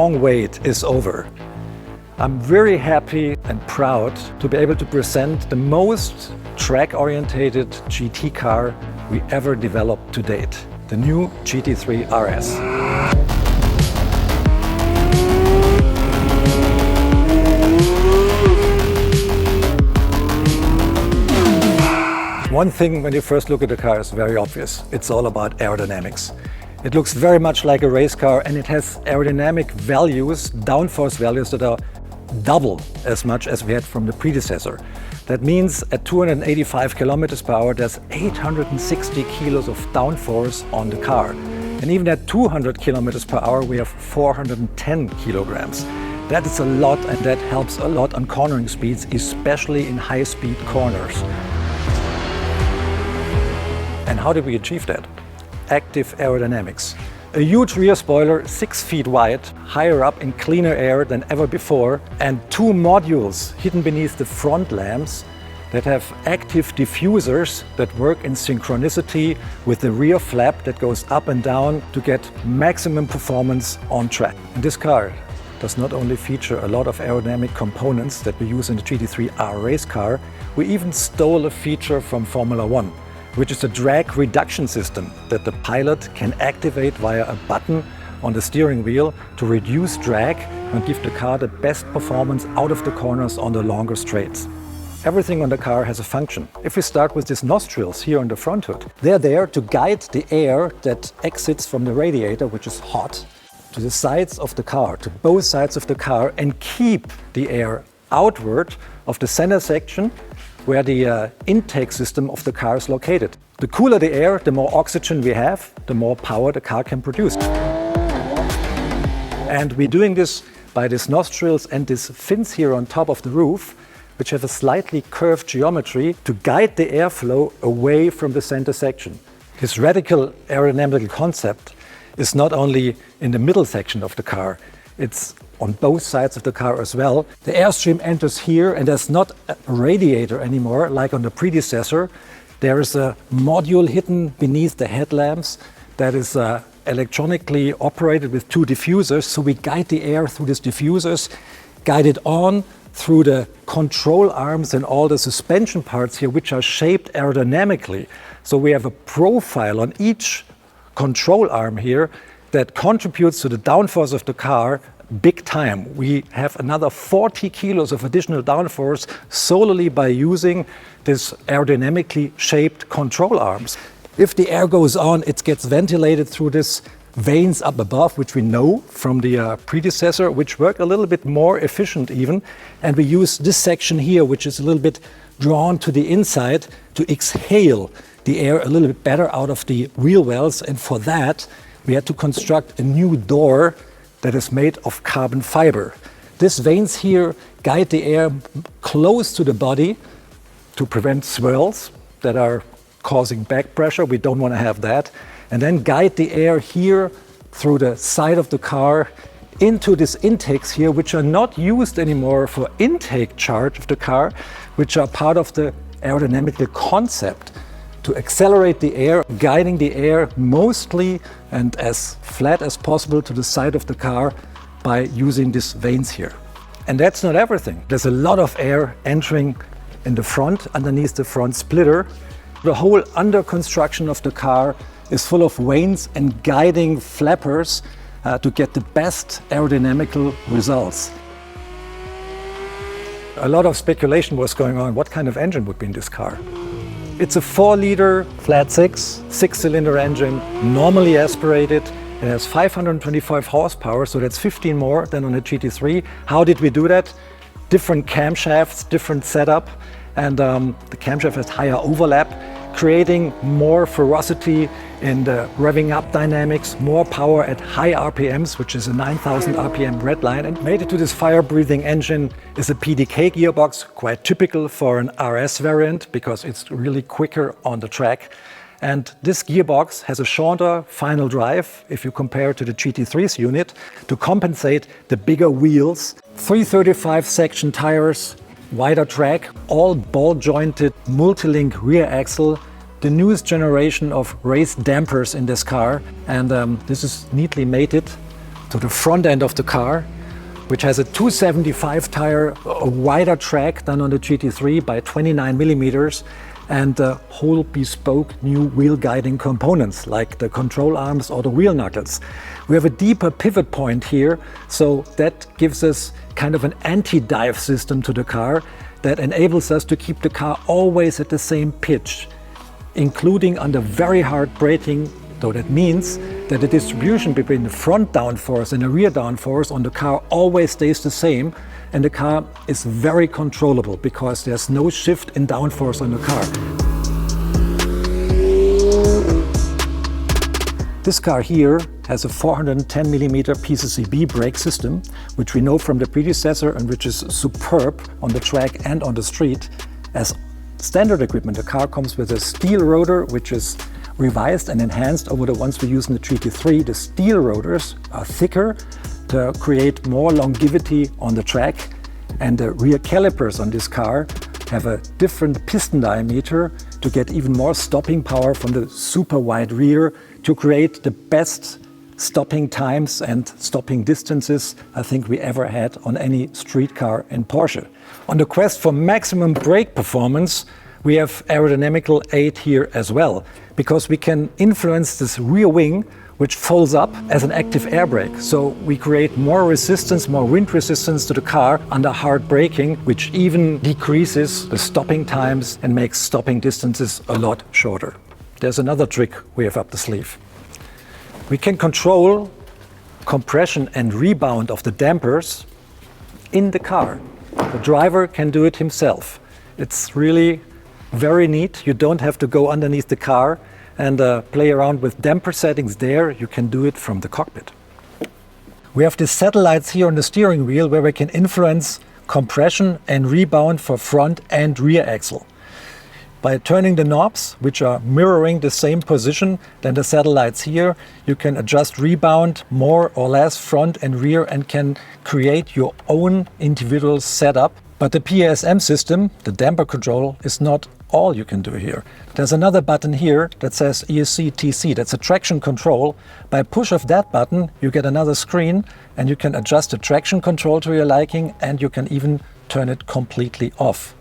long wait is over. I'm very happy and proud to be able to present the most track-oriented GT car we ever developed to date, the new Gt3 Rs. One thing when you first look at the car is very obvious. It's all about aerodynamics. It looks very much like a race car, and it has aerodynamic values, downforce values that are double as much as we had from the predecessor. That means at 285 kilometers per hour, there's 860 kilos of downforce on the car. And even at 200 kilometers per hour, we have 410 kilograms. That is a lot, and that helps a lot on cornering speeds, especially in high-speed corners. And how did we achieve that? Active aerodynamics. A huge rear spoiler, 6 feet wide, higher up in cleaner air than ever before, and 2 modules hidden beneath the front lamps that have active diffusers that work in synchronicity with the rear flap that goes up and down to get maximum performance on track. And this car does not only feature a lot of aerodynamic components that we use in the Gt3 R race car, we even stole a feature from Formula One, which is a drag reduction system that the pilot can activate via a button on the steering wheel to reduce drag and give the car the best performance out of the corners on the longer straights. Everything on the car has a function. If we start with these nostrils here on the front hood, they're there to guide the air that exits from the radiator, which is hot, to the sides of the car, to both sides of the car, and keep the air outward of the center section where the intake system of the car is located. The cooler the air, the more oxygen we have, the more power the car can produce. And we're doing this by these nostrils and these fins here on top of the roof, which have a slightly curved geometry to guide the airflow away from the center section. This radical aerodynamical concept is not only in the middle section of the car, it's on both sides of the car as well. The airstream enters here, and there's not a radiator anymore like on the predecessor. There is a module hidden beneath the headlamps that is electronically operated with 2 diffusers. So we guide the air through these diffusers, guide it on through the control arms and all the suspension parts here, which are shaped aerodynamically. So we have a profile on each control arm here that contributes to the downforce of the car big time. We have another 40 kilos of additional downforce solely by using this aerodynamically shaped control arms. If the air goes on, it gets ventilated through these vanes up above, which we know from the predecessor, which work a little bit more efficient even. And we use this section here, which is a little bit drawn to the inside, to exhale the air a little bit better out of the wheel wells. And for that, we had to construct a new door that is made of carbon fiber. These vanes here guide the air close to the body to prevent swirls that are causing back pressure. We don't want to have that. And then guide the air here through the side of the car into these intakes here, which are not used anymore for intake charge of the car, which are part of the aerodynamical concept to accelerate the air, guiding the air mostly and as flat as possible to the side of the car by using these vanes here. And that's not everything. There's a lot of air entering in the front, underneath the front splitter. The whole under construction of the car is full of vanes and guiding flappers to get the best aerodynamical results. A lot of speculation was going on. What kind of engine would be in this car? It's a 4-liter flat 6-cylinder engine, normally aspirated. It has 525 horsepower, so that's 15 more than on a GT3. How did we do that? Different camshafts, different setup, and the camshaft has higher overlap, creating more ferocity in the revving up dynamics, more power at high RPMs, which is a 9,000 RPM red line. And made it to this fire-breathing engine is a PDK gearbox, quite typical for an RS variant because it's really quicker on the track. And this gearbox has a shorter final drive if you compare to the GT3's unit to compensate the bigger wheels. 335 section tires, wider track, all ball-jointed multi-link rear axle, the newest generation of race dampers in this car, and this is neatly mated to the front end of the car, which has a 275 tire, a wider track than on the GT3 by 29 millimeters, and whole bespoke new wheel guiding components like the control arms or the wheel knuckles. We have a deeper pivot point here, so that gives us kind of an anti-dive system to the car that enables us to keep the car always at the same pitch, including under very hard braking, though that means that the distribution between the front downforce and the rear downforce on the car always stays the same, and the car is very controllable because there's no shift in downforce on the car. This car here has a 410 millimeter PCCB brake system, which we know from the predecessor and which is superb on the track and on the street. As standard equipment, the car comes with a steel rotor, which is revised and enhanced over the ones we use in the GT3. The steel rotors are thicker to create more longevity on the track, and the rear calipers on this car have a different piston diameter to get even more stopping power from the super wide rear to create the best stopping times and stopping distances I think we ever had on any street car in Porsche. On the quest for maximum brake performance, we have aerodynamical aid here as well, because we can influence this rear wing, which folds up as an active air brake. So we create more resistance, more wind resistance to the car under hard braking, which even decreases the stopping times and makes stopping distances a lot shorter. There's another trick we have up the sleeve. We can control compression and rebound of the dampers in the car. The driver can do it himself. It's really very neat. You don't have to go underneath the car and play around with damper settings there. You can do it from the cockpit. We have these satellites here on the steering wheel where we can influence compression and rebound for front and rear axle. By turning the knobs, which are mirroring the same position than the satellites here, you can adjust rebound more or less front and rear and can create your own individual setup. But the PASM system, the damper control, is not all you can do here. There's another button here that says ESC TC, that's a traction control. By push of that button, you get another screen and you can adjust the traction control to your liking, and you can even turn it completely off.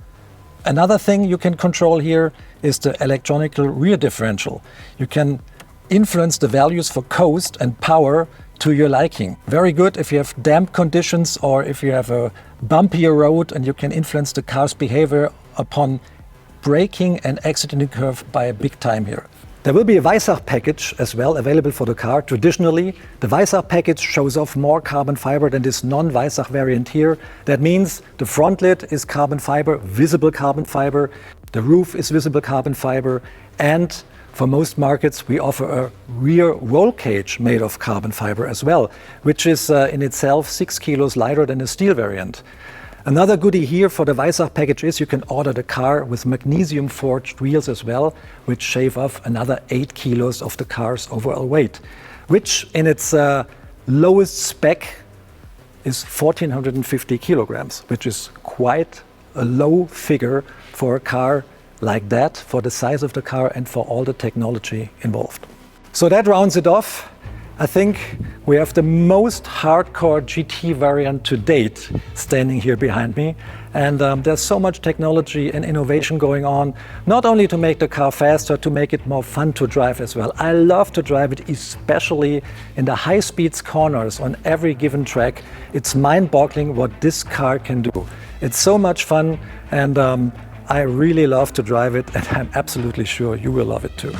Another thing you can control here is the electronic rear differential. You can influence the values for coast and power to your liking. Very good if you have damp conditions or if you have a bumpier road, and you can influence the car's behavior upon braking and exiting the curve by a big time here. There will be a Weissach package as well available for the car. Traditionally, the Weissach package shows off more carbon fiber than this non-Weissach variant here. That means the front lid is carbon fiber, visible carbon fiber, the roof is visible carbon fiber, and for most markets we offer a rear roll cage made of carbon fiber as well, which is in itself 6 kilos lighter than the steel variant. Another goodie here for the Weissach package is you can order the car with magnesium forged wheels as well, which shave off another 8 kilos of the car's overall weight, which in its lowest spec is 1450 kilograms, which is quite a low figure for a car like that, for the size of the car and for all the technology involved. So that rounds it off. I think we have the most hardcore GT variant to date standing here behind me, and there's so much technology and innovation going on, not only to make the car faster, to make it more fun to drive as well. I love to drive it, especially in the high speeds corners on every given track. It's mind-boggling what this car can do. It's so much fun, and I really love to drive it, and I'm absolutely sure you will love it too.